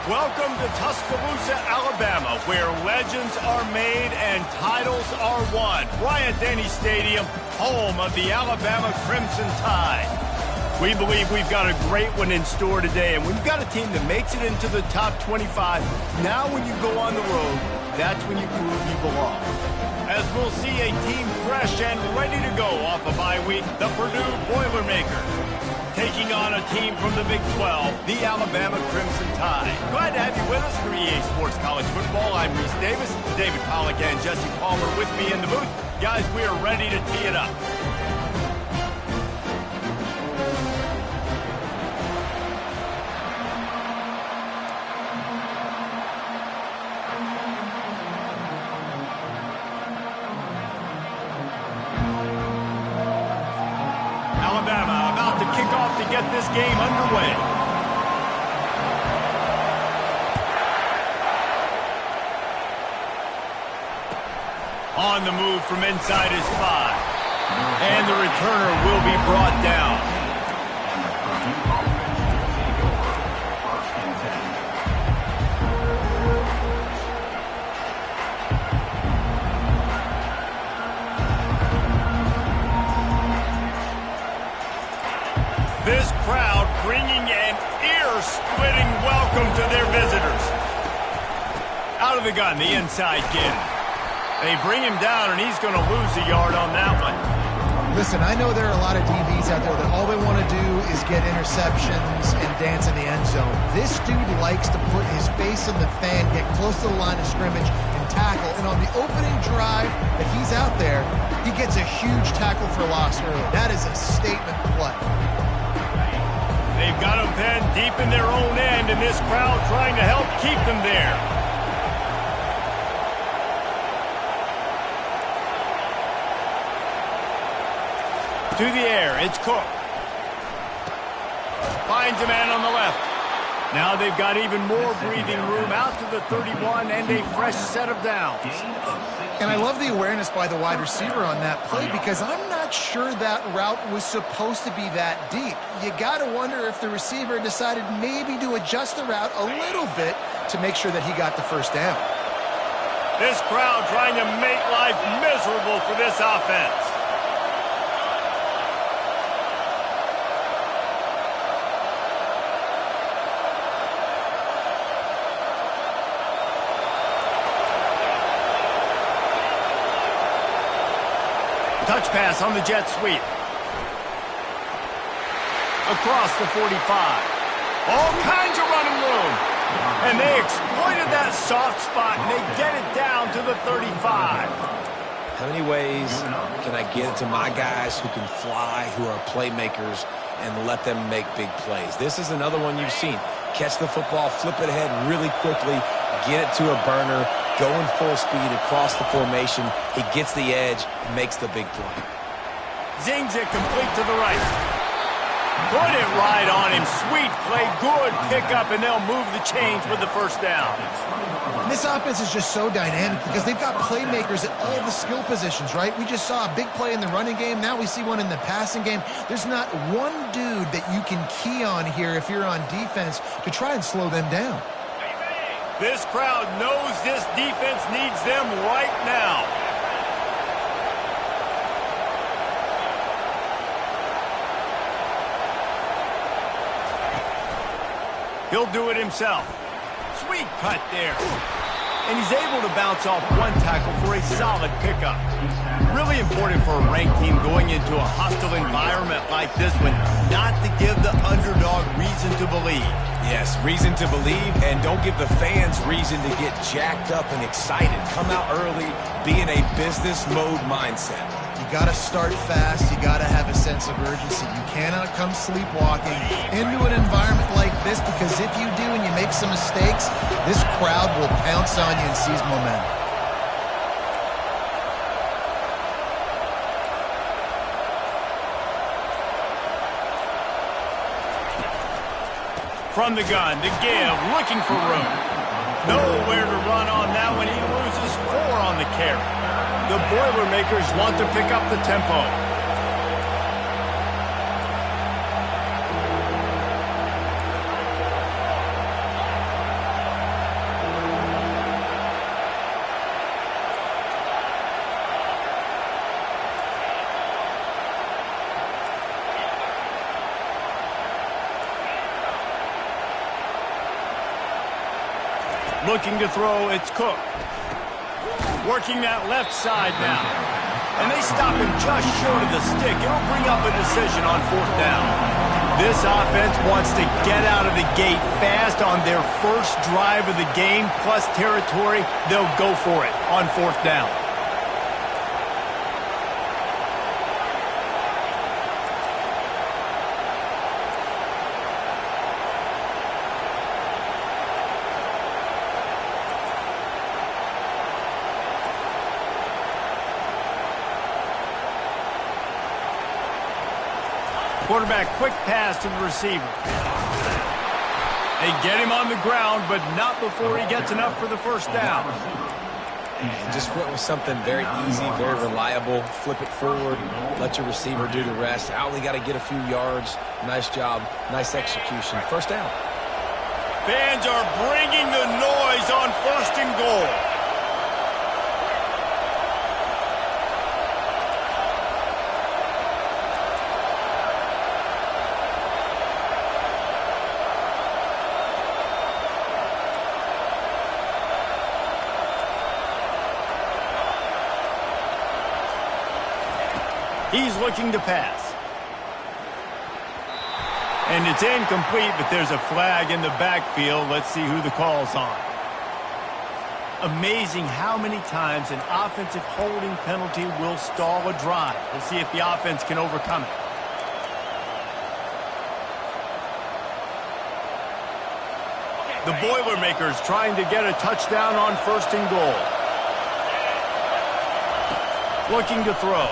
Welcome to Tuscaloosa, Alabama, where legends are made and titles are won. Bryant-Denny Stadium, home of the Alabama Crimson Tide. We believe we've got a great one in store today, and we've got a team that makes it into the top 25. Now when you go on the road, that's when you prove you belong. As we'll see a team fresh and ready to go off a bye week, the Purdue Boilermakers, taking on a team from the Big 12, the Alabama Crimson Tide. Glad to have you with us for EA Sports College Football. I'm Reese Davis, David Pollack and Jesse Palmer with me in the booth. Guys, we are ready to tee it up. Alabama about to kick off to get this game underway. On the move from inside his 5. And the returner will be brought down. This crowd bringing an ear-splitting welcome to their visitors. Out of the gun, the inside kid. They bring him down, and he's going to lose a yard on that one. Listen, I know there are a lot of DBs out there that all they want to do is get interceptions and dance in the end zone. This dude likes to put his face in the fan, get close to the line of scrimmage, and tackle. And on the opening drive that he's out there, he gets a huge tackle for loss early. That is a statement play. They've got them pinned deep in their own end, and this crowd trying to help keep them there. To the air, it's Cook. Finds a man on the left. Now they've got even more breathing room out to the 31 and a fresh set of downs. And I love the awareness by the wide receiver on that play because I'm not sure that route was supposed to be that deep. You got to wonder if the receiver decided maybe to adjust the route a little bit to make sure that he got the first down. This crowd trying to make life miserable for this offense. Touch pass on the jet sweep. Across the 45. All kinds of running room. And they exploited that soft spot, and they get it down to the 35. How many ways can I get it to my guys who can fly, who are playmakers, and let them make big plays? This is another one you've seen. Catch the football, flip it ahead really quickly, get it to a burner, going full speed across the formation. He gets the edge, makes the big play. Zings it complete to the right. Put it right on him. Sweet play, good pickup, and they'll move the chains with the first down. This offense is just so dynamic because they've got playmakers at all the skill positions, right? We just saw a big play in the running game. Now we see one in the passing game. There's not one dude that you can key on here if you're on defense to try and slow them down. This crowd knows this defense needs them right now. He'll do it himself. Sweet cut there. And he's able to bounce off one tackle for a solid pickup. Really important for a ranked team going into a hostile environment like this one, not to give the underdog reason to believe. Yes, reason to believe, and don't give the fans reason to get jacked up and excited. Come out early, be in a business mode mindset. You got to start fast. You got to have a sense of urgency. You cannot come sleepwalking into an environment like this because if you do and you make some mistakes, this crowd will pounce on you and seize momentum. From the gun to give, looking for room. Nowhere to run on that one. He loses 4 on the carry. The Boilermakers want to pick up the tempo. Looking to throw, it's Cook. Working that left side now. And they stop him just short of the stick. It'll bring up a decision on 4th down. This offense wants to get out of the gate fast on their first drive of the game, plus territory. They'll go for it on 4th down. Quarterback, quick pass to the receiver. They get him on the ground, but not before he gets enough for the 1st down. And just went with something very easy, very reliable. Flip it forward, let your receiver do the rest. I only got to get a few yards. Nice job, nice execution. 1st down. Fans are bringing the noise on 1st and goal. He's looking to pass. And it's incomplete, but there's a flag in the backfield. Let's see who the call's on. Amazing how many times an offensive holding penalty will stall a drive. We'll see if the offense can overcome it. The Boilermakers trying to get a touchdown on 1st and goal. Looking to throw.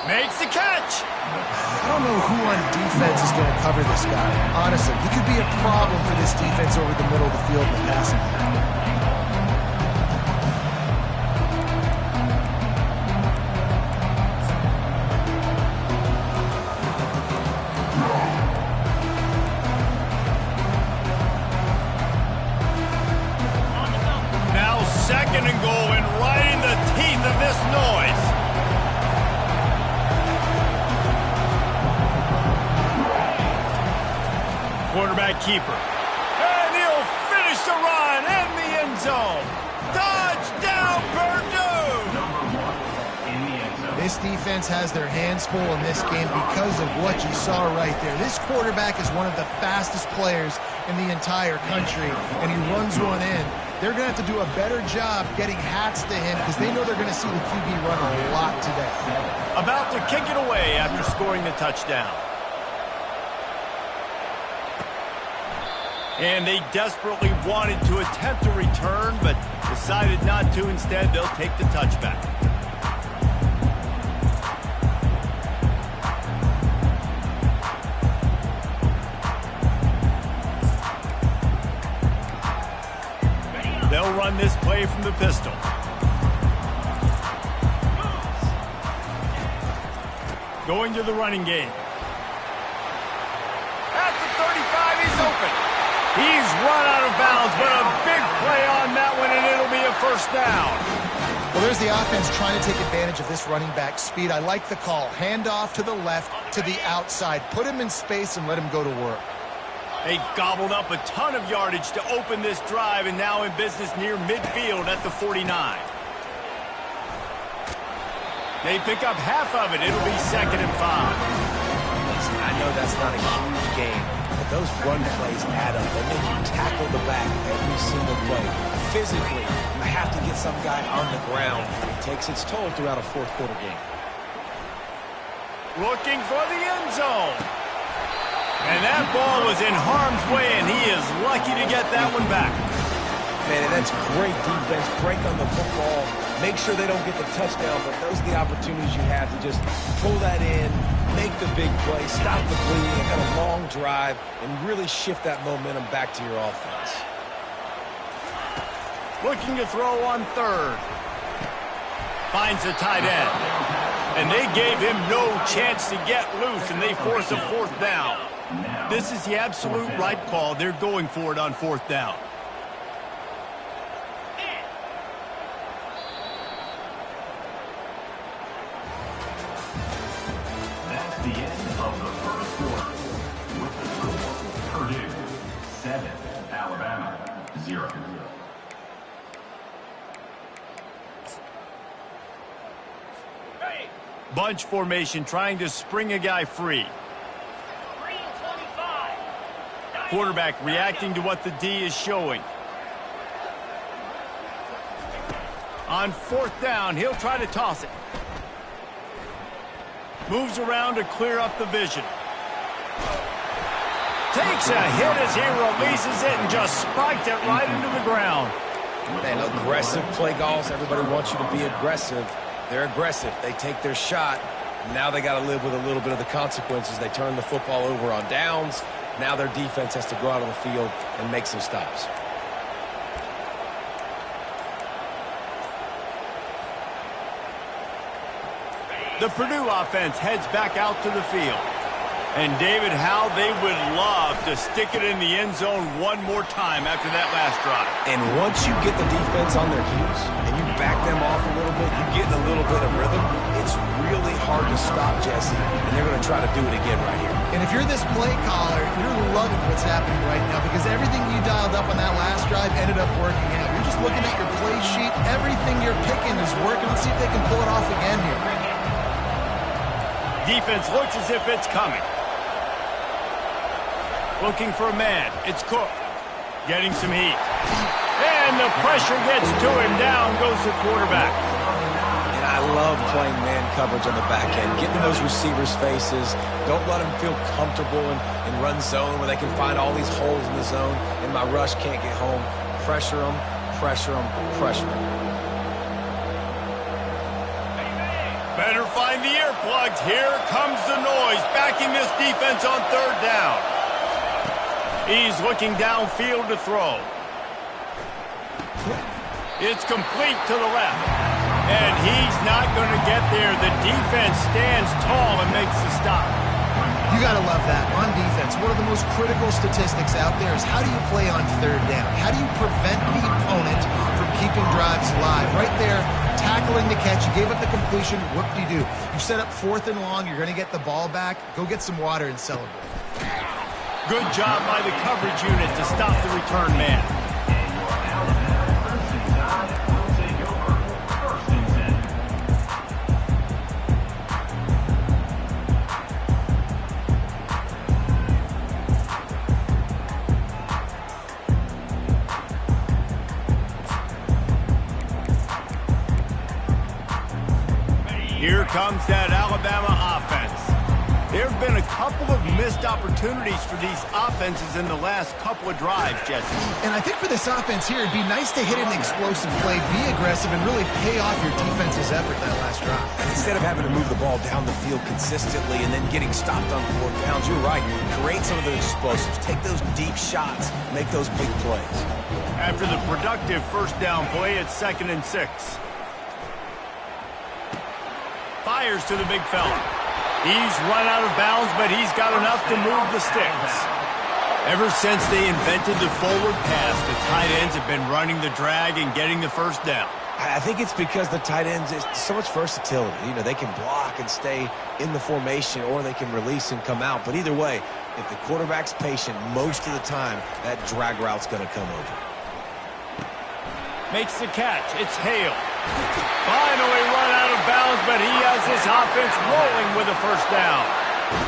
Makes the catch. I don't know who on defense is going to cover this guy. Honestly, he could be a problem for this defense over the middle of the field in the passing game. Now 2nd and goal, and right in the teeth of this noise. Quarterback keeper. And he'll finish the run in the end zone. Touchdown, Purdue! This defense has their hands full in this game because of what you saw right there. This quarterback is one of the fastest players in the entire country, and he runs one in. They're going to have to do a better job getting hats to him because they know they're going to see the QB run a lot today. About to kick it away after scoring the touchdown. And they desperately wanted to attempt a return, but decided not to. Instead, they'll take the touchback. They'll run this play from the pistol. Going to the running game. At the 35, he's open. He's run out of bounds, but a big play on that one, and it'll be a 1st down. Well, there's the offense trying to take advantage of this running back speed. I like the call. Hand off to the left, to the outside. Put him in space and let him go to work. They gobbled up a ton of yardage to open this drive, and now in business near midfield at the 49. They pick up half of it. It'll be 2nd and 5. Listen, I know that's not a huge game, but those run plays add up. They make you tackle the back every single play. Physically, you have to get some guy on the ground. It takes its toll throughout a 4th quarter game. Looking for the end zone. And that ball was in harm's way, and he is lucky to get that one back. Man, and that's great defense. Break on the football. Make sure they don't get the touchdown, but those are the opportunities you have to just pull that in, make the big play, stop the bleeding, have a long drive, and really shift that momentum back to your offense. Looking to throw on 3rd. Finds the tight end. And they gave him no chance to get loose, and they force a 4th down. This is the absolute right call. They're going for it on 4th down. That's the end of the 1st quarter. With the score, Purdue 7, Alabama, 0. Bunch formation trying to spring a guy free. Quarterback reacting to what the D is showing. On 4th down, he'll try to toss it. Moves around to clear up the vision. Takes a hit as he releases it and just spiked it right into the ground. Man, aggressive play calls. Everybody wants you to be aggressive. They're aggressive. They take their shot. Now they got to live with a little bit of the consequences. They turn the football over on downs. Now their defense has to go out on the field and make some stops. The Purdue offense heads back out to the field. And David, how they would love to stick it in the end zone one more time after that last drive. And once you get the defense on their heels and you back them off a little bit, you get in a little bit of rhythm, it's really hard to stop, Jesse. And they're going to try to do it again right here. And if you're this play caller, you're loving what's happening right now because everything you dialed up on that last drive ended up working out. You're just looking at your play sheet. Everything you're picking is working. Let's see if they can pull it off again here. Defense looks as if it's coming. Looking for a man. It's Cook. Getting some heat. And the pressure gets to him. Down goes the quarterback. And I love playing man coverage on the back end. Getting those receivers' faces. Don't let them feel comfortable in run zone where they can find all these holes in the zone and my rush can't get home. Pressure them, pressure them, pressure them. Better find the earplugs. Here comes the noise. Backing this defense on 3rd down. He's looking downfield to throw. It's complete to the left. And he's not going to get there. The defense stands tall and makes the stop. You got to love that. On defense, one of the most critical statistics out there is how do you play on 3rd down? How do you prevent the opponent from keeping drives alive? Right there, tackling the catch. You gave up the completion. What do you do? You set up 4th and long. You're going to get the ball back. Go get some water and celebrate. Good job by the coverage unit to stop the return man. Here comes that Alabama offense. There have been a couple of missed opportunities for these offenses in the last couple of drives, Jesse. And I think for this offense here, it'd be nice to hit an explosive play, be aggressive, and really pay off your defense's effort that last drive. Instead of having to move the ball down the field consistently and then getting stopped on 4th downs, you're right. Create some of those explosives. Take those deep shots. Make those big plays. After the productive 1st down play, it's 2nd and 6. Fires to the big fella. He's run out of bounds, but he's got enough to move the sticks. Ever since they invented the forward pass, the tight ends have been running the drag and getting the 1st down. I think it's because the tight ends, is so much versatility. You know, they can block and stay in the formation, or they can release and come out. But either way, if the quarterback's patient, most of the time, that drag route's going to come over. Makes the catch. It's Hale. Finally run out of bounds, but he has this offense rolling with a 1st down.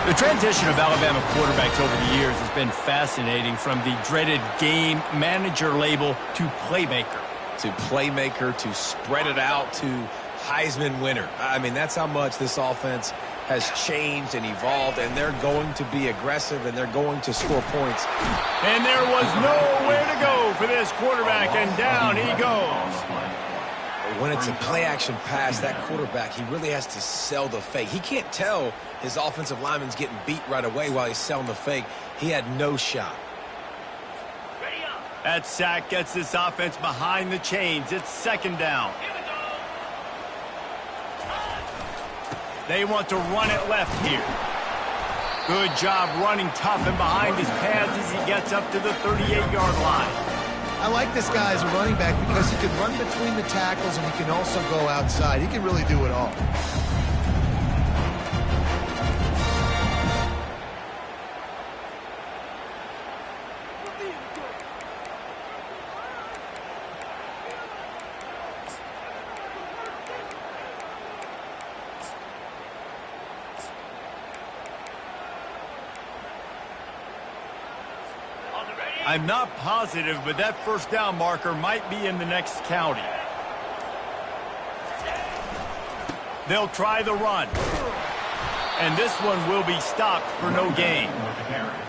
The transition of Alabama quarterbacks over the years has been fascinating, from the dreaded game manager label to playmaker. To playmaker, to spread it out, to Heisman winner. I mean, that's how much this offense has changed and evolved, and they're going to be aggressive, and they're going to score points. And there was nowhere to go for this quarterback, and down he goes. When it's a play-action pass, that quarterback, he really has to sell the fake. He can't tell his offensive lineman's getting beat right away while he's selling the fake. He had no shot. That sack gets this offense behind the chains. It's 2nd down. They want to run it left here. Good job running tough and behind his pads as he gets up to the 38-yard line. I like this guy as a running back because he can run between the tackles and he can also go outside. He can really do it all. I'm not positive, but that first down marker might be in the next county. They'll try the run. And this one will be stopped for no gain.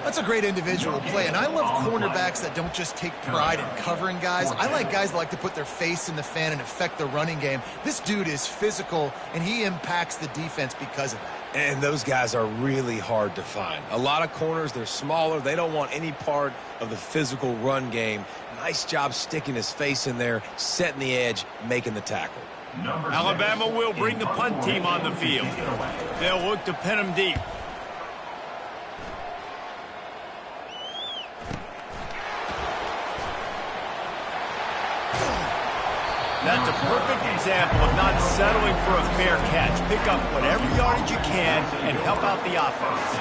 That's a great individual play, and I love cornerbacks that don't just take pride in covering guys. I like guys that like to put their face in the fan and affect the running game. This dude is physical, and he impacts the defense because of that. And those guys are really hard to find. A lot of corners, they're smaller. They don't want any part of the physical run game. Nice job sticking his face in there, setting the edge, making the tackle. Alabama will bring the punt team on the field. They'll look to pin them deep. That's a perfect example of not settling for a fair catch. Pick up whatever yardage you can and help out the offense.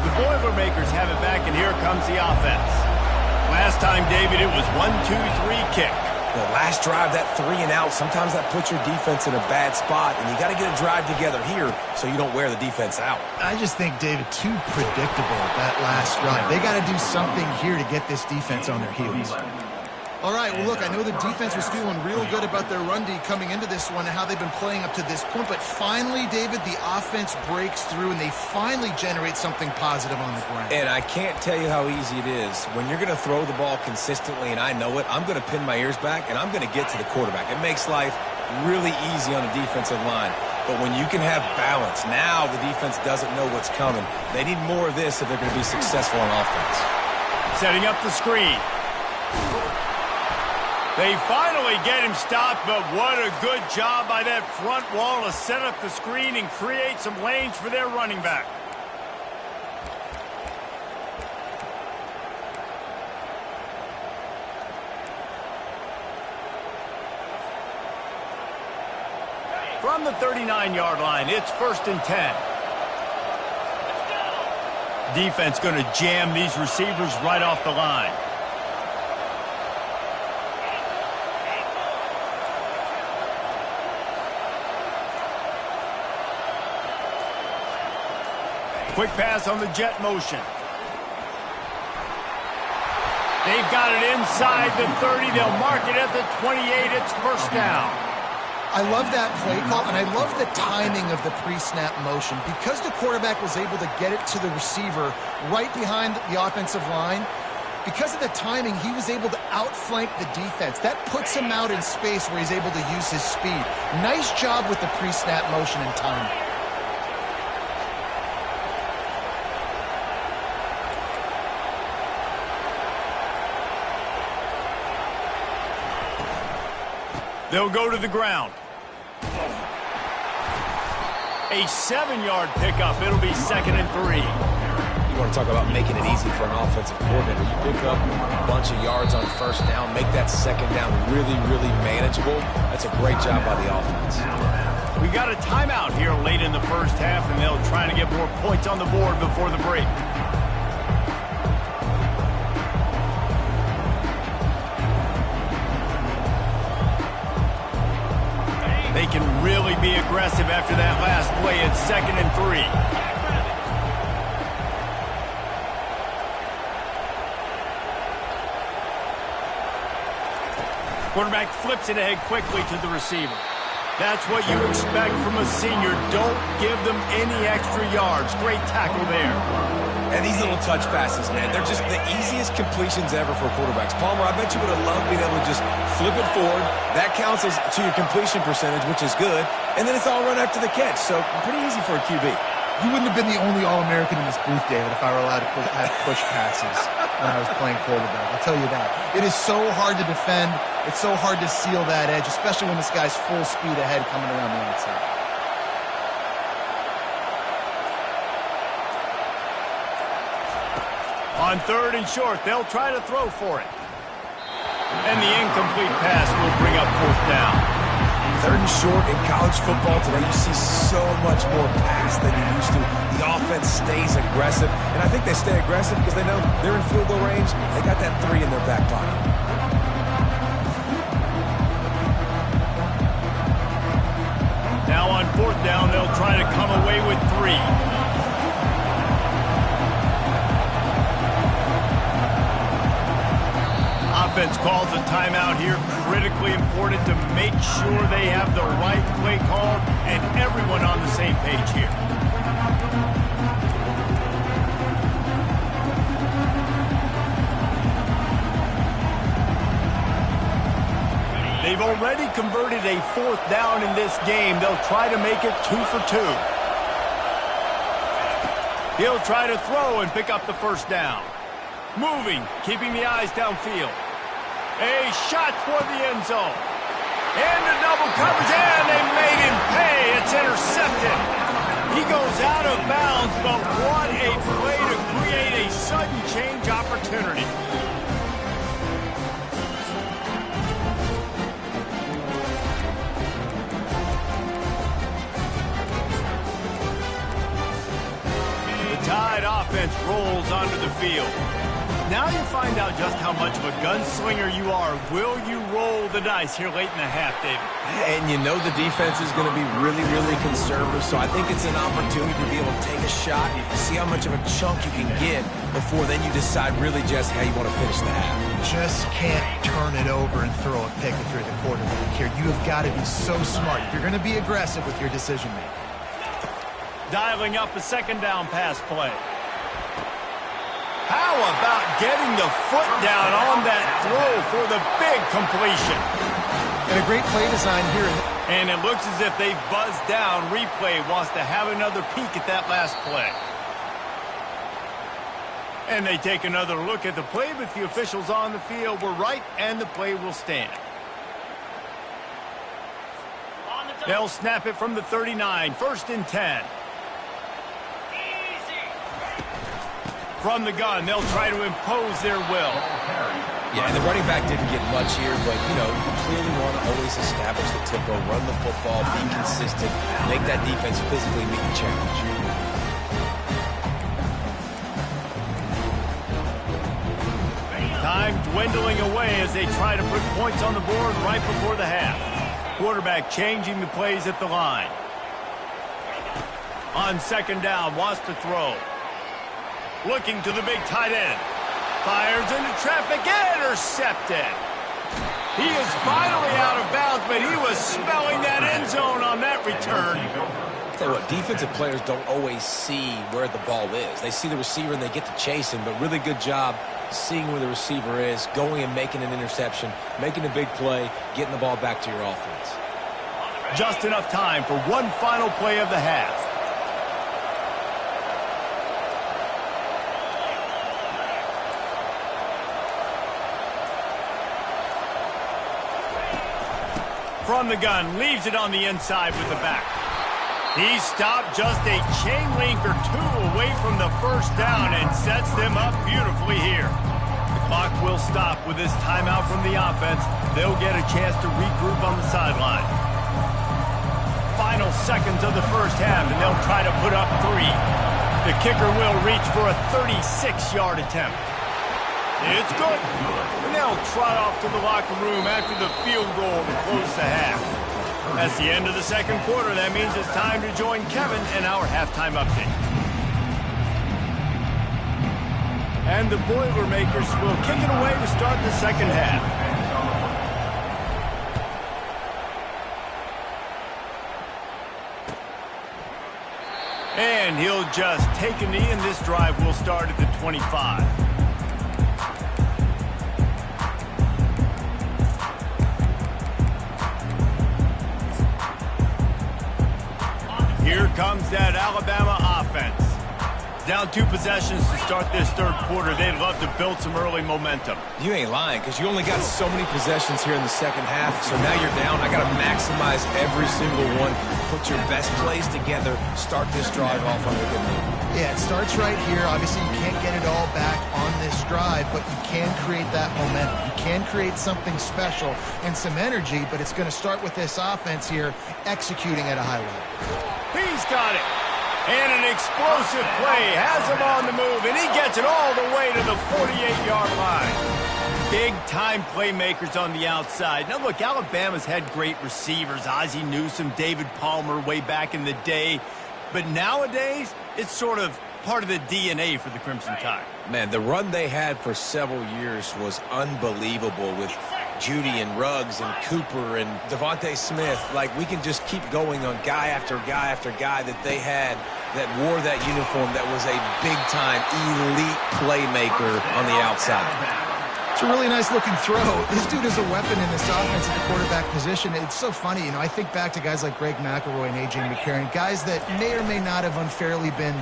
The Boilermakers have it back, and here comes the offense. Last time, David, it was 1-2-3 kick. The last drive, that 3 and out, sometimes that puts your defense in a bad spot, and you got to get a drive together here so you don't wear the defense out. I just think, David, too predictable, that last drive. They got to do something here to get this defense on their heels. All right, well, look, I know the defense was feeling real good about their run D coming into this one and how they've been playing up to this point, but finally, David, the offense breaks through and they finally generate something positive on the ground. And I can't tell you how easy it is. When you're going to throw the ball consistently, and I know it, I'm going to pin my ears back and I'm going to get to the quarterback. It makes life really easy on the defensive line. But when you can have balance, now the defense doesn't know what's coming. They need more of this if they're going to be successful on offense. Setting up the screen. They finally get him stopped, but what a good job by that front wall to set up the screen and create some lanes for their running back. From the 39-yard line, it's 1st and 10. Defense going to jam these receivers right off the line. Quick pass on the jet motion. They've got it inside the 30. They'll mark it at the 28. It's 1st down. I love that play call, and I love the timing of the pre-snap motion. Because the quarterback was able to get it to the receiver right behind the offensive line, because of the timing, he was able to outflank the defense. That puts him out in space where he's able to use his speed. Nice job with the pre-snap motion and timing. They'll go to the ground. A 7-yard pickup. It'll be 2nd and 3. You want to talk about making it easy for an offensive coordinator. You pick up a bunch of yards on 1st down, make that 2nd down really, really manageable. That's a great job by the offense. We got a timeout here late in the 1st half, and they'll try to get more points on the board before the break. They can really be aggressive after that last play. It's 2nd and 3. Quarterback flips it ahead quickly to the receiver. That's what you expect from a senior. Don't give them any extra yards. Great tackle there. And these little touch passes, man, they're just the easiest completions ever for quarterbacks. Palmer, I bet you would have loved being able to just flip it forward. That counts as to your completion percentage, which is good. And then it's all run after the catch. So pretty easy for a QB. You wouldn't have been the only All-American in this booth, David, if I were allowed to have push passes when I was playing quarterback. I'll tell you that. It is so hard to defend. It's so hard to seal that edge, especially when this guy's full speed ahead coming around the outside. On 3rd and short, they'll try to throw for it. And the incomplete pass will bring up 4th down. 3rd and short in college football today, you see so much more pass than you used to. The offense stays aggressive, and I think they stay aggressive because they know they're in field goal range. They got that 3 in their back pocket. 3. Offense calls a timeout here. Critically important to make sure they have the right play call and everyone on the same page here. They've already converted a 4th down in this game. They'll try to make it 2 for 2. He'll try to throw and pick up the 1st down. Moving, keeping the eyes downfield. A shot toward the end zone. Into double coverage, and they made him pay. It's intercepted. He goes out of bounds, but what a play to create a sudden change opportunity. The Tide offense rolls onto the field. Now you find out just how much of a gunslinger you are. Will you roll the dice here late in the half, David? And you know the defense is going to be really, really conservative, so I think it's an opportunity to be able to take a shot, see how much of a chunk you can get before then you decide really just how you want to finish the half. Just can't turn it over and throw a pick if you're the quarterback here. You have got to be so smart. You're going to be aggressive with your decision-making. Dialing up a 2nd down pass play. How about getting the foot down on that throw for the big completion? And a great play design here. And it looks as if they've buzzed down. Replay wants to have another peek at that last play. And they take another look at the play, but the officials on the field were right, and the play will stand. They'll snap it from the 39, 1st and 10. From the gun, they'll try to impose their will. Yeah, and the running back didn't get much here, but, you know, you clearly want to always establish the tempo, run the football, be consistent, make that defense physically meet the challenge. Time dwindling away as they try to put points on the board right before the half. Quarterback changing the plays at the line. On 2nd down, wants to throw. Looking to the big tight end. Fires into traffic, intercepted. He is finally out of bounds, but he was smelling that end zone on that return. I'll tell you what, defensive players don't always see where the ball is. They see the receiver and they get to chase him, but really good job seeing where the receiver is, going and making an interception, making a big play, getting the ball back to your offense. Just enough time for one final play of the half. From the gun, leaves it on the inside with the back. He stopped just a chain link or 2 away from the 1st down and sets them up beautifully here. The clock will stop with this timeout from the offense. They'll get a chance to regroup on the sideline. Final seconds of the 1st half, and they'll try to put up 3. The kicker will reach for a 36-yard attempt. It's good. And they'll trot off to the locker room after the field goal to close the half. That's the end of the 2nd quarter. That means it's time to join Kevin in our halftime update. And the Boilermakers will kick it away to start the 2nd half. And he'll just take a knee, and this drive will start at the 25. Here comes that Alabama offense. Down 2 possessions to start this 3rd quarter. They'd love to build some early momentum. You ain't lying, because you only got so many possessions here in the 2nd half, so now you're down. I got to maximize every single one. Put your best plays together. Start this drive off on a good note. Yeah, it starts right here. Obviously, you can't get it all back on this drive, but you can create that momentum. You can create something special and some energy, but it's going to start with this offense here executing at a high level. He's got it. And an explosive play has him on the move, and he gets it all the way to the 48-yard line. Big-time playmakers on the outside. Now, look, Alabama's had great receivers. Ozzie Newsome, David Palmer way back in the day. but nowadays, it's sort of part of the DNA for the Crimson Tide. Man, the run they had for several years was unbelievable with Judy and Ruggs and Cooper and Devontae Smith. Like, we can just keep going on guy after guy after guy that they had that wore that uniform that was a big-time elite playmaker on the outside. It's a really nice looking throw. This dude is a weapon in this offense at the quarterback position. It's so funny, you know, I think back to guys like Greg McElroy and A.J. McCarron, guys that may or may not have unfairly been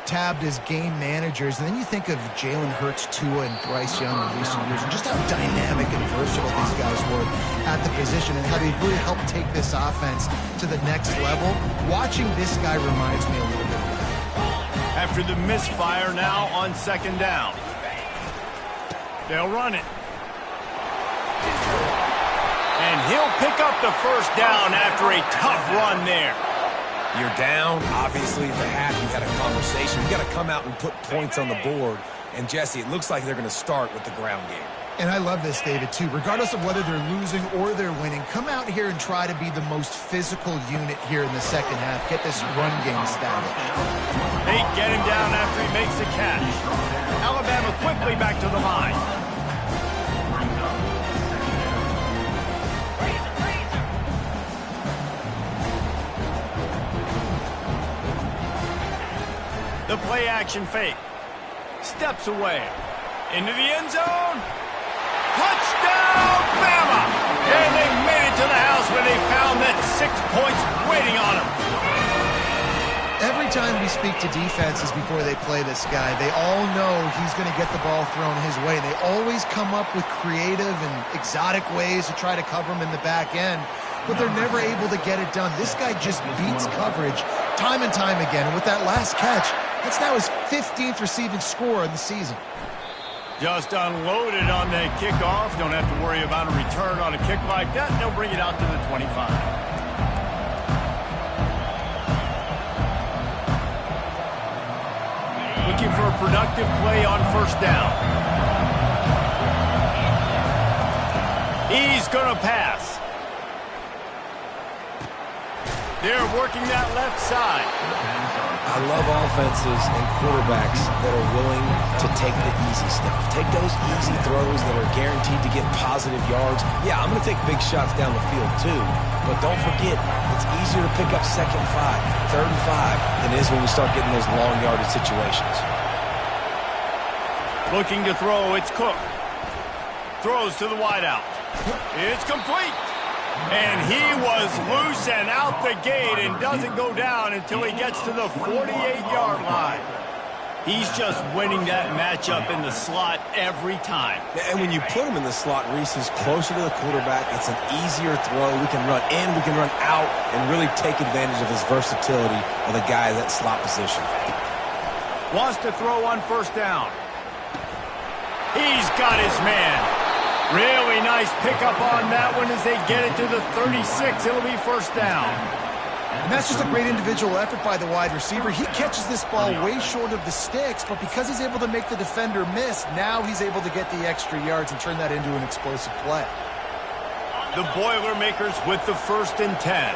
tabbed as game managers, and then you think of Jalen Hurts, Tua, and Bryce Young in recent years, and just how dynamic and versatile these guys were at the position and how they really helped take this offense to the next level. Watching this guy reminds me a little bit of that. After the misfire now on second down. They'll run it. And he'll pick up the first down after a tough run there. You're down. Obviously, at the half, you had a conversation. You got to come out and put points on the board. And, Jesse, it looks like they're going to start with the ground game. And I love this, David, too. Regardless of whether they're losing or they're winning, come out here and try to be the most physical unit here in the second half. Get this run game started. They get him down after he makes the catch. Alabama quickly back to the line. The play action fake. Steps away. Into the end zone. Touchdown, Bama! And they made it to the house where they found that 6 points waiting on them. Every time we speak to defenses before they play this guy, they all know he's going to get the ball thrown his way. They always come up with creative and exotic ways to try to cover him in the back end, but they're never able to get it done. This guy just beats coverage time and time again. And with that last catch, that's now his 15th receiving score in the season. Just unloaded on the kickoff. Don't have to worry about a return on a kick like that. They'll bring it out to the 25. Looking for a productive play on first down. He's going to pass. They're working that left side. I love offenses and quarterbacks that are willing to take the easy stuff. Take those easy throws that are guaranteed to get positive yards. Yeah, I'm going to take big shots down the field too, but don't forget, it's easier to pick up second and 5, third and 5 than it is when we start getting those long yardage situations. Looking to throw, it's Cook. Throws to the wideout. It's complete. And he was loose and out the gate and doesn't go down until he gets to the 48-yard line. He's just winning that matchup in the slot every time. And when you put him in the slot, Reese is closer to the quarterback. It's an easier throw. We can run in, we can run out, and really take advantage of his versatility of the guy at that slot position. Wants to throw on first down. He's got his man. Really nice pickup on that one as they get it to the 36. It'll be first down. And that's just a great individual effort by the wide receiver. He catches this ball way short of the sticks, but because he's able to make the defender miss, now he's able to get the extra yards and turn that into an explosive play. The Boilermakers with the 1st and 10.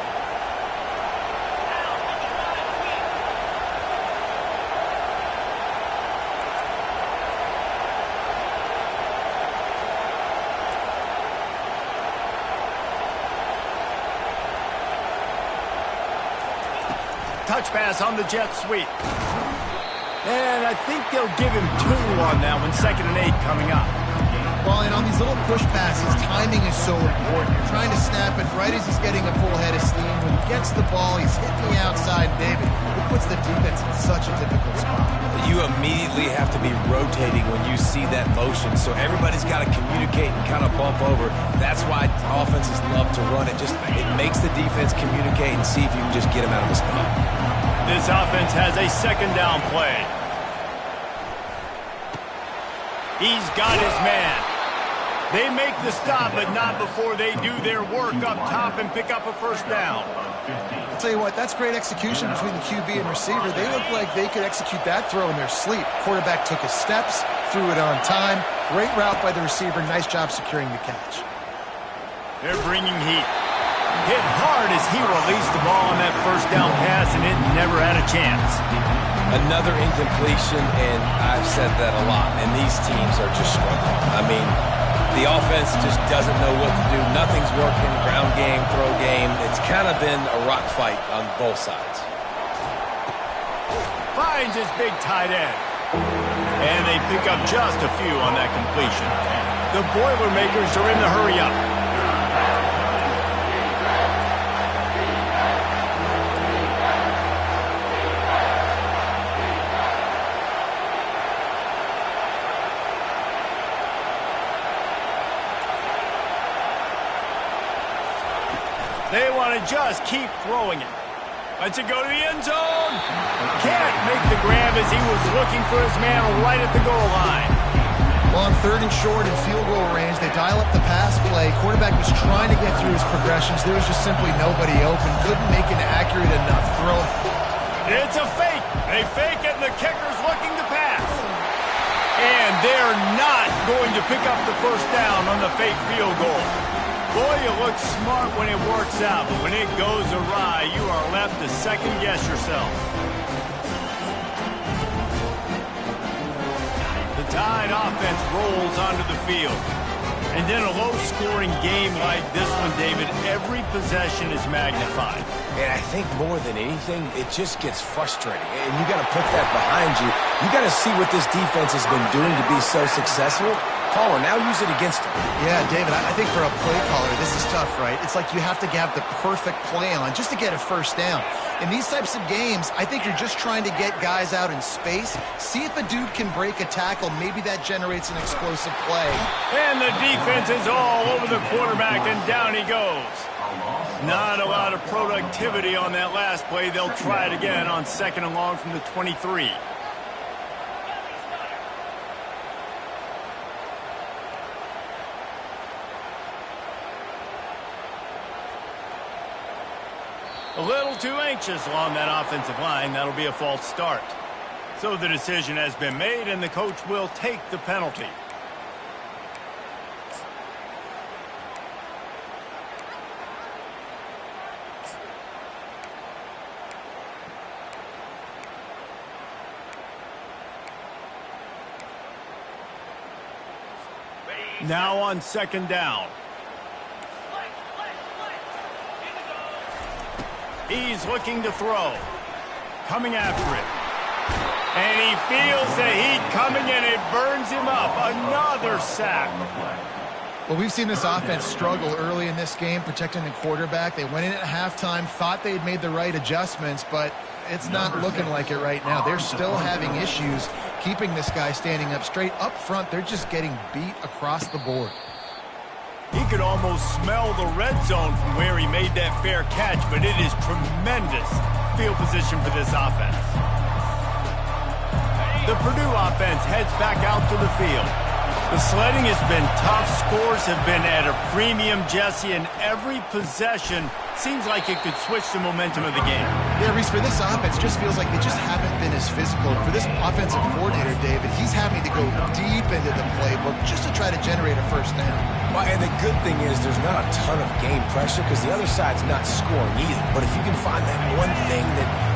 Touch pass on the jet sweep. And I think they'll give him 2 on that one. 2nd and 8 coming up. Well, and on these little push passes, timing is so important. You're trying to snap it right as he's getting a full head of steam. When he gets the ball, he's hitting the outside, David. It puts the defense in such a difficult spot. You immediately have to be rotating when you see that motion, so everybody's got to communicate and kind of bump over. That's why offenses love to run it. It makes the defense communicate and see if you can just get him out of the spot. This offense has a 2nd down play. He's got his man. They make the stop, but not before they do their work up top and pick up a first down. I'll tell you what, that's great execution between the QB and receiver. They look like they could execute that throw in their sleep. Quarterback took his steps, threw it on time. Great route by the receiver. Nice job securing the catch. They're bringing heat. Hit hard as he released the ball on that first down pass, and it never had a chance. Another incompletion, and I've said that a lot, and these teams are just struggling. I mean, the offense just doesn't know what to do. Nothing's working, ground game, throw game. It's kind of been a rock fight on both sides. Finds his big tight end. And they pick up just a few on that completion. The Boilermakers are in the hurry up. They want to just keep throwing it. Lets it go to the end zone. Can't make the grab as he was looking for his man right at the goal line. Well, on 3rd and short and field goal range, they dial up the pass play. Quarterback was trying to get through his progressions. There was just simply nobody open. Couldn't make an accurate enough throw. It's a fake. They fake it, and the kicker's looking to pass. And they're not going to pick up the first down on the fake field goal. Boy, you look smart when it works out, but when it goes awry, you are left to second-guess yourself. The Tide offense rolls onto the field. And in a low-scoring game like this one, David, every possession is magnified. And I think more than anything, it just gets frustrating. And you got to put that behind you. You got to see what this defense has been doing to be so successful. Caller, now use it against him. Yeah, David, I think for a play caller, this is tough, right? It's like you have to have the perfect play on just to get a first down. In these types of games, I think you're just trying to get guys out in space, see if a dude can break a tackle. Maybe that generates an explosive play. And the defense is all over the quarterback, and down he goes. Not a lot of productivity on that last play. They'll try it again on 2nd and long from the 23. A little too anxious along that offensive line. That'll be a false start. So the decision has been made, and the coach will take the penalty. Now on 2nd down. He's looking to throw. Coming after it. And he feels the heat coming, and it burns him up. Another sack. Well, we've seen this offense struggle early in this game, protecting the quarterback. They went in at halftime, thought they had made the right adjustments, but it's not looking like it right now. They're still having issues keeping this guy standing up straight. Up front, they're just getting beat across the board. He could almost smell the red zone from where he made that fair catch, but it is tremendous field position for this offense. The Purdue offense heads back out to the field. The sledding has been tough. Scores have been at a premium, Jesse, and every possession seems like it could switch the momentum of the game. Yeah, Reese, for this offense, just feels like they just haven't been as physical. For this offensive coordinator, David, he's having to go deep into the playbook just to try to generate a first down. Well, and the good thing is there's not a ton of game pressure because the other side's not scoring either. But if you can find that one thing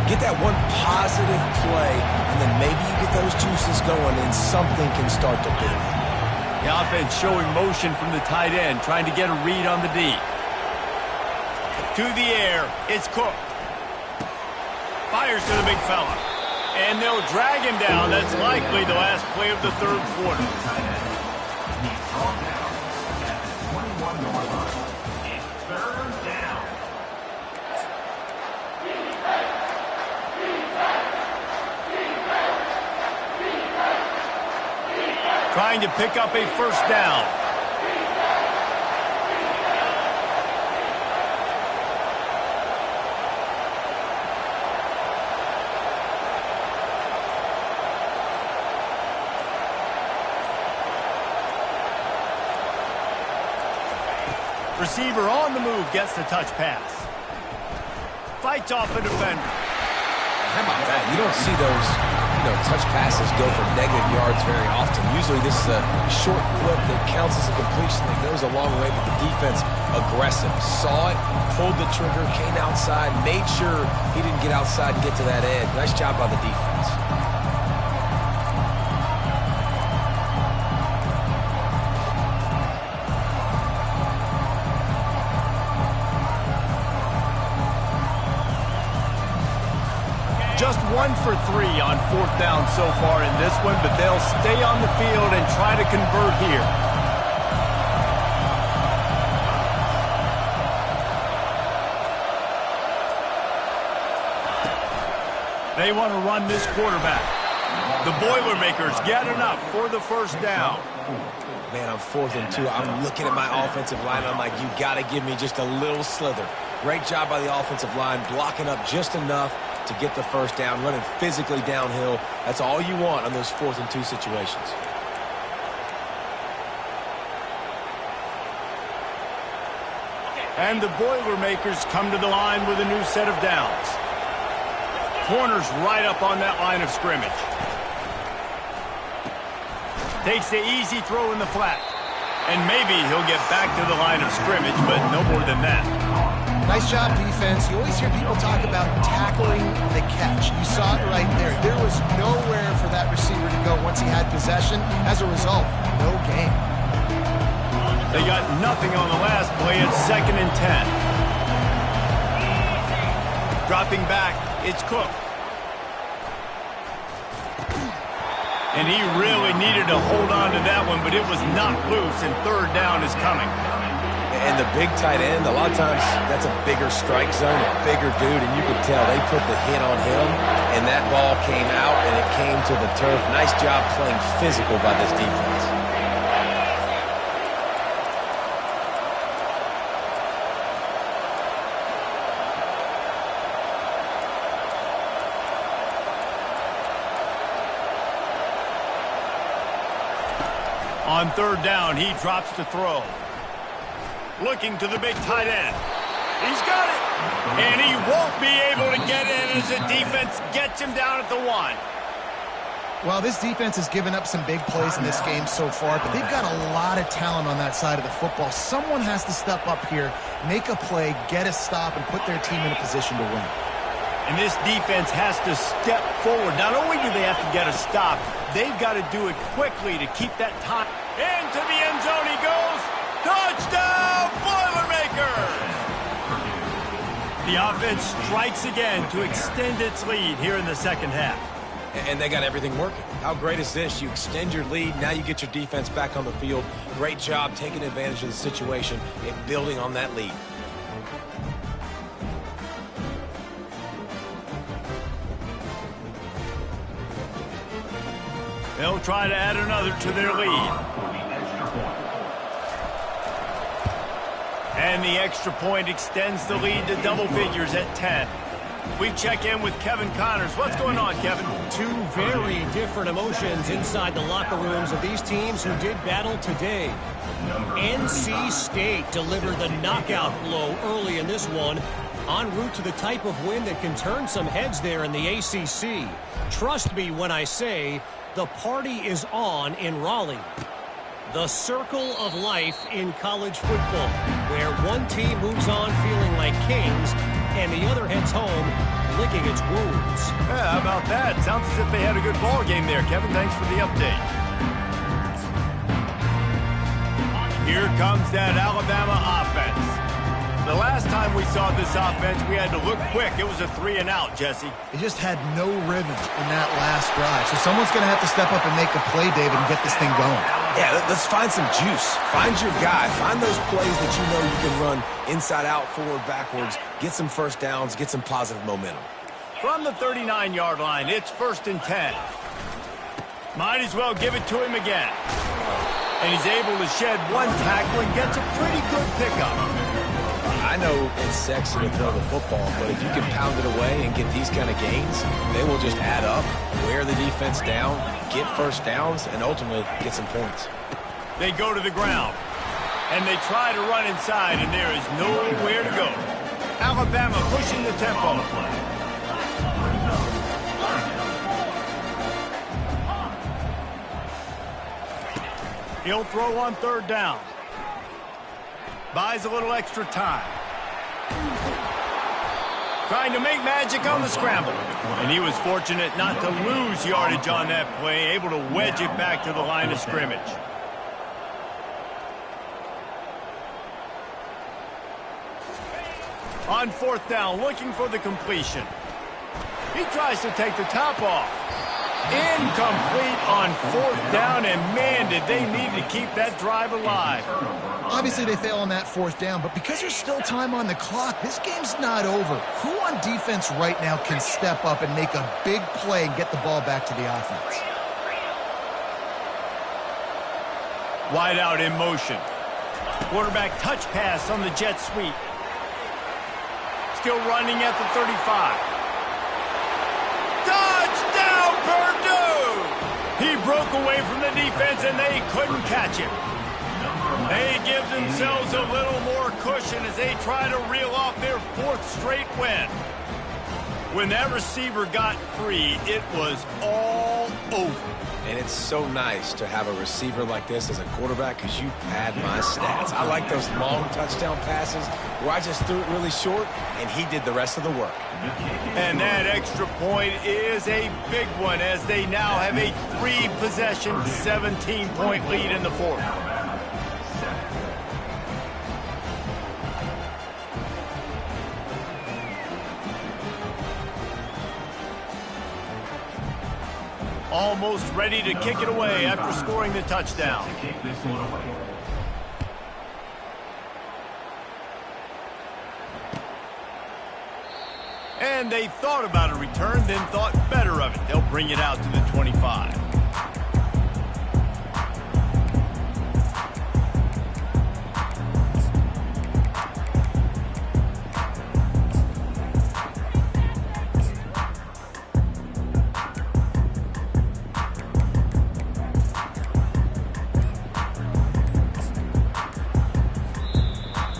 get that one positive play, and then maybe you get those juices going and something can start to build. The offense showing motion from the tight end, trying to get a read on the D. To the air, it's Cook. Fires to the big fella. And they'll drag him down. That's likely the last play of the 3rd quarter. Trying to pick up a first down. Receiver on the move, gets the touch pass. Fights off a defender. How about that? You don't see those touch passes go for negative yards very often. Usually this is a short clip that counts as a completion that goes a long way, but the defense aggressive. Saw it, pulled the trigger, came outside, made sure he didn't get outside and get to that edge. Nice job by the defense. Just 1 for 3 on 4th down so far in this one, but they'll stay on the field and try to convert here. They want to run this quarterback. The Boilermakers get enough for the first down. Man, I'm 4th and 2. I'm looking at my offensive line. I'm like, you got to give me just a little slither. Great job by the offensive line, blocking up just enough to get the first down, running physically downhill. That's all you want on those 4th and 2 situations. And the Boilermakers come to the line with a new set of downs. Corner's right up on that line of scrimmage. Takes the easy throw in the flat. And maybe he'll get back to the line of scrimmage, but no more than that. Nice job, defense. You always hear people talk about tackling the catch. You saw it right there. There was nowhere for that receiver to go once he had possession. As a result, no gain. They got nothing on the last play. It's 2nd and 10. Dropping back, it's Cook. And he really needed to hold on to that one, but it was not loose, and 3rd down is coming. And the big tight end, a lot of times that's a bigger strike zone, a bigger dude, and you could tell they put the hit on him, and that ball came out, and it came to the turf. Nice job playing physical by this defense. On 3rd down, he drops to throw. Looking to the big tight end. He's got it. And he won't be able to get in as the defense gets him down at the 1. Well, this defense has given up some big plays in this game so far, but they've got a lot of talent on that side of the football. Someone has to step up here, make a play, get a stop, and put their team in a position to win. And this defense has to step forward. Not only do they have to get a stop, they've got to do it quickly to keep that time. Into the end zone he goes. Touchdown, Boilermakers! The offense strikes again to extend its lead here in the 2nd half. And they got everything working. How great is this? You extend your lead. Now you get your defense back on the field. Great job taking advantage of the situation and building on that lead. They'll try to add another to their lead. And the extra point extends the lead to double figures at 10. We check in with Kevin Connors. What's going on, Kevin? Two very different emotions inside the locker rooms of these teams who did battle today. NC State delivered the knockout blow early in this one, en route to the type of win that can turn some heads there in the ACC. Trust me when I say the party is on in Raleigh. The circle of life in college football, where one team moves on feeling like kings and the other heads home licking its wounds. Yeah, how about that? Sounds as if they had a good ball game there, Kevin. Thanks for the update. Here comes that Alabama offense. The last time we saw this offense, we had to look quick. It was a 3-and-out, Jesse. They just had no rhythm in that last drive. So someone's going to have to step up and make a play, David, and get this thing going. Yeah, let's find some juice. Find your guy. Find those plays that you know you can run inside out, forward, backwards. Get some first downs. Get some positive momentum. From the 39-yard line, it's 1st and 10. Might as well give it to him again. And he's able to shed one tackle and gets a pretty good pickup. I know it's sexy to throw the football, but if you can pound it away and get these kind of gains, they will just add up, wear the defense down, get first downs, and ultimately get some points. They go to the ground, and they try to run inside, and there is nowhere to go. Alabama pushing the tempo. He'll throw on third down. Buys a little extra time. Trying to make magic on the scramble. And he was fortunate not to lose yardage on that play, able to wedge it back to the line of scrimmage. On fourth down, looking for the completion. He tries to take the top off. Incomplete on fourth down, and man, did they need to keep that drive alive. Obviously, they fail on that fourth down, but because there's still time on the clock, this game's not over. Who on defense right now can step up and make a big play and get the ball back to the offense? Wide out in motion. Quarterback touch pass on the jet sweep. Still running at the 35. Touchdown, Purdue! He broke away from the defense, and they couldn't catch him. They give themselves a little more cushion as they try to reel off their fourth straight win. When that receiver got free, it was all over. And it's so nice to have a receiver like this as a quarterback because you pad my stats. I like those long touchdown passes where I just threw it really short, and he did the rest of the work. And that extra point is a big one as they now have a 3-possession, 17-point lead in the fourth. Almost ready to kick it away after scoring the touchdown. And they thought about a return, then thought better of it. They'll bring it out to the 25.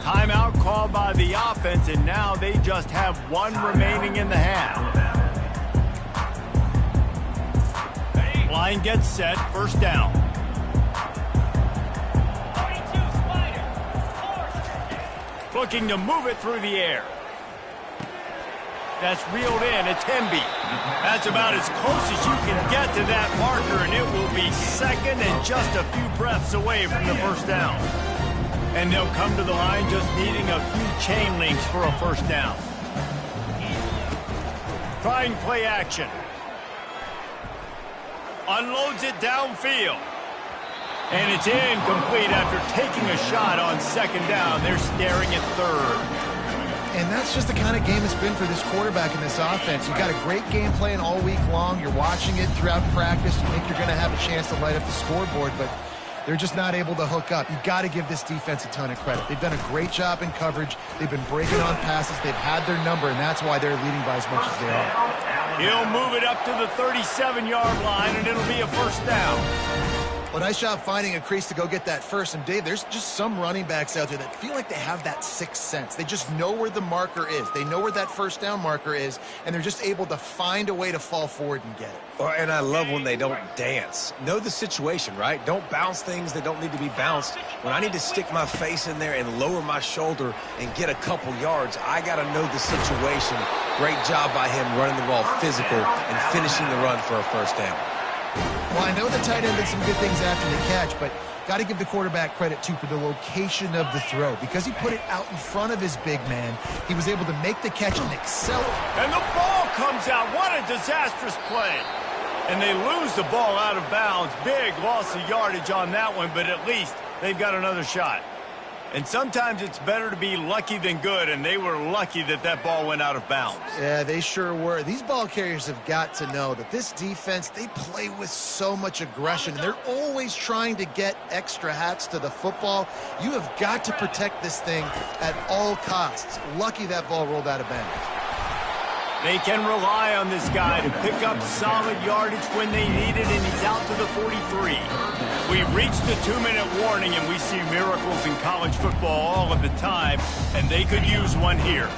Timeout called by the offense, and now they just have one remaining in the half. Line gets set, first down. Looking to move it through the air. That's reeled in. It's Hemby. That's about as close as you can get to that marker, and it will be second and just a few breaths away from the first down. And they'll come to the line just needing a few chain links for a first down. Trying play action. Unloads it downfield. And it's incomplete after taking a shot on second down. They're staring at third. And that's just the kind of game it's been for this quarterback in this offense. You've got a great game plan all week long. You're watching it throughout practice. You think you're going to have a chance to light up the scoreboard, but they're just not able to hook up. You've got to give this defense a ton of credit. They've done a great job in coverage. They've been breaking on passes. They've had their number, and that's why they're leading by as much as they are. He'll move it up to the 37-yard line, and it'll be a first down. Well, nice job finding a crease to go get that first. And, Dave, there's just some running backs out there that feel like they have that sixth sense. They just know where the marker is. They know where that first down marker is, and they're just able to find a way to fall forward and get it. Well, and I love when they don't dance. Know the situation, right? Don't bounce things that don't need to be bounced. When I need to stick my face in there and lower my shoulder and get a couple yards, I got to know the situation. Great job by him running the ball physical and finishing the run for a first down. Well, I know the tight end did some good things after the catch, but got to give the quarterback credit, too, for the location of the throw. Because he put it out in front of his big man, he was able to make the catch and accelerate. And the ball comes out. What a disastrous play. And they lose the ball out of bounds. Big loss of yardage on that one, but at least they've got another shot. And sometimes it's better to be lucky than good, and they were lucky that that ball went out of bounds. Yeah, they sure were. These ball carriers have got to know that this defense, they play with so much aggression, and they're always trying to get extra hats to the football. You have got to protect this thing at all costs. Lucky that ball rolled out of bounds. They can rely on this guy to pick up solid yardage when they need it, and he's out to the 43. We reached the 2-minute warning, and we see miracles in college football all of the time, and they could use one here.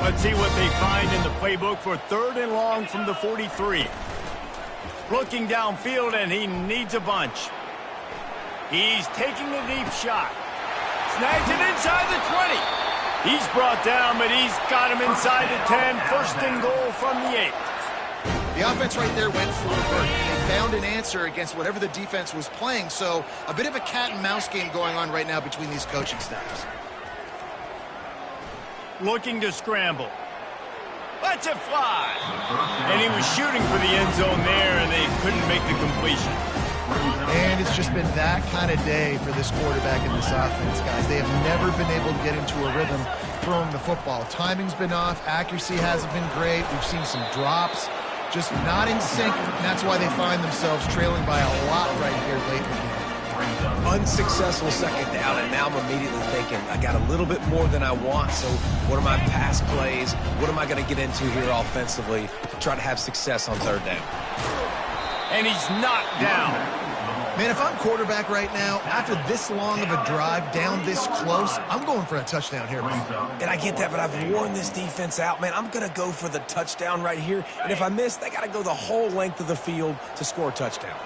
Let's see what they find in the playbook for 3rd and long from the 43. Looking downfield, and he needs a bunch. He's taking a deep shot. Snags it inside the 20. He's brought down, but he's got him inside the 10. First and goal from the 8. The offense right there went forward. They found an answer against whatever the defense was playing, so a bit of a cat-and-mouse game going on right now between these coaching staffs. Looking to scramble. Lets it fly. And he was shooting for the end zone there, and they couldn't make the completion. And it's just been that kind of day for this quarterback and this offense, guys. They have never been able to get into a rhythm throwing the football. Timing's been off. Accuracy hasn't been great. We've seen some drops. Just not in sync, and that's why they find themselves trailing by a lot right here late in the game. Unsuccessful second down, and now I'm immediately thinking, I got a little bit more than I want, so what are my pass plays? What am I going to get into here offensively to try to have success on third down? And he's knocked down. Man, if I'm quarterback right now, after this long of a drive, down this close, I'm going for a touchdown here, man. And I get that, but I've worn this defense out, man. I'm going to go for the touchdown right here, and if I miss, they got to go the whole length of the field to score a touchdown.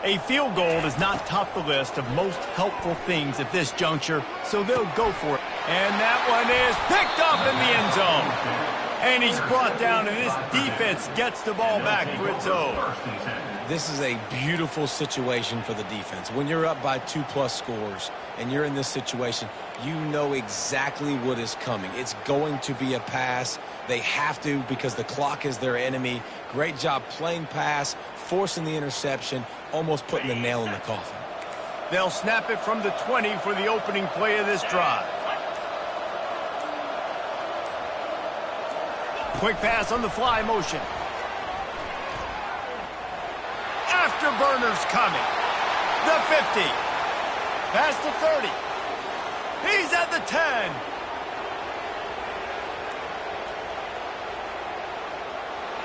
A field goal is not top the list of most helpful things at this juncture, so they'll go for it. And that one is picked up in the end zone. And he's brought down, and this defense gets the ball back for its own. This is a beautiful situation for the defense. When you're up by 2+ scores and you're in this situation, you know exactly what is coming. It's going to be a pass. They have to because the clock is their enemy. Great job playing pass, forcing the interception, almost putting the nail in the coffin. They'll snap it from the 20 for the opening play of this drive. Quick pass on the fly motion. Afterburners coming. The 50. Past the 30. He's at the 10.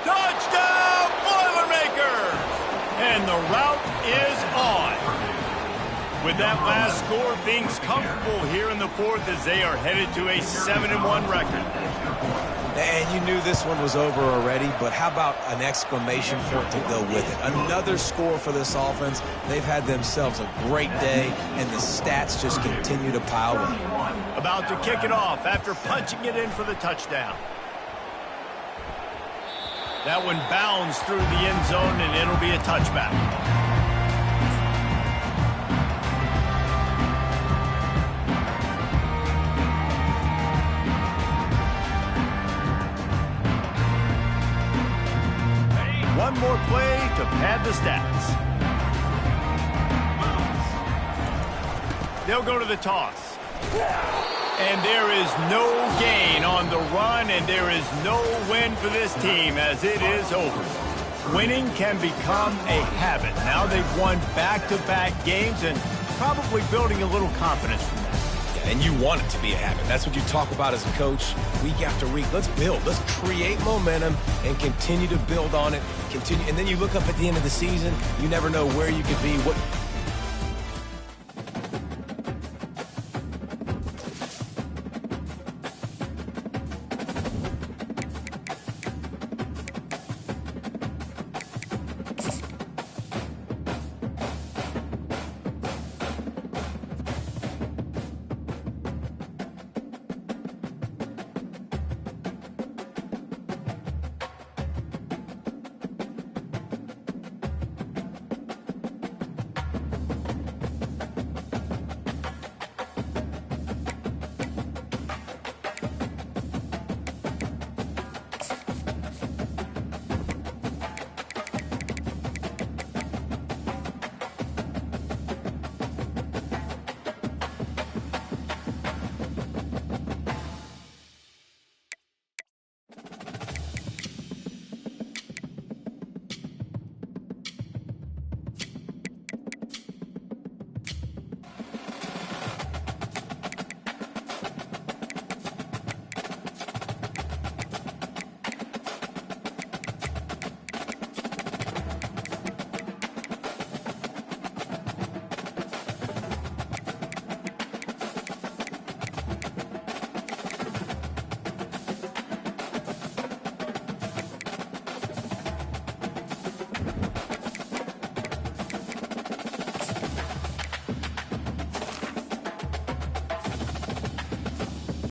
Touchdown, Boilermakers! And the route is on. With that last score, things comfortable here in the fourth as they are headed to a 7-1 record. And you knew this one was over already, but how about an exclamation point to go with it? Another score for this offense. They've had themselves a great day, and the stats just continue to pile up. About to kick it off after punching it in for the touchdown. That one bounds through the end zone, and it'll be a touchback. One more play to pad the stats. They'll go to the toss. And there is no gain on the run, and there is no win for this team as it is over. Winning can become a habit. Now they've won back-to-back games and probably building a little confidence from that. And you want it to be a habit. That's what you talk about as a coach week after week. Let's build. Let's create momentum and continue to build on it. Continue, and then you look up at the end of the season. You never know where you could be, what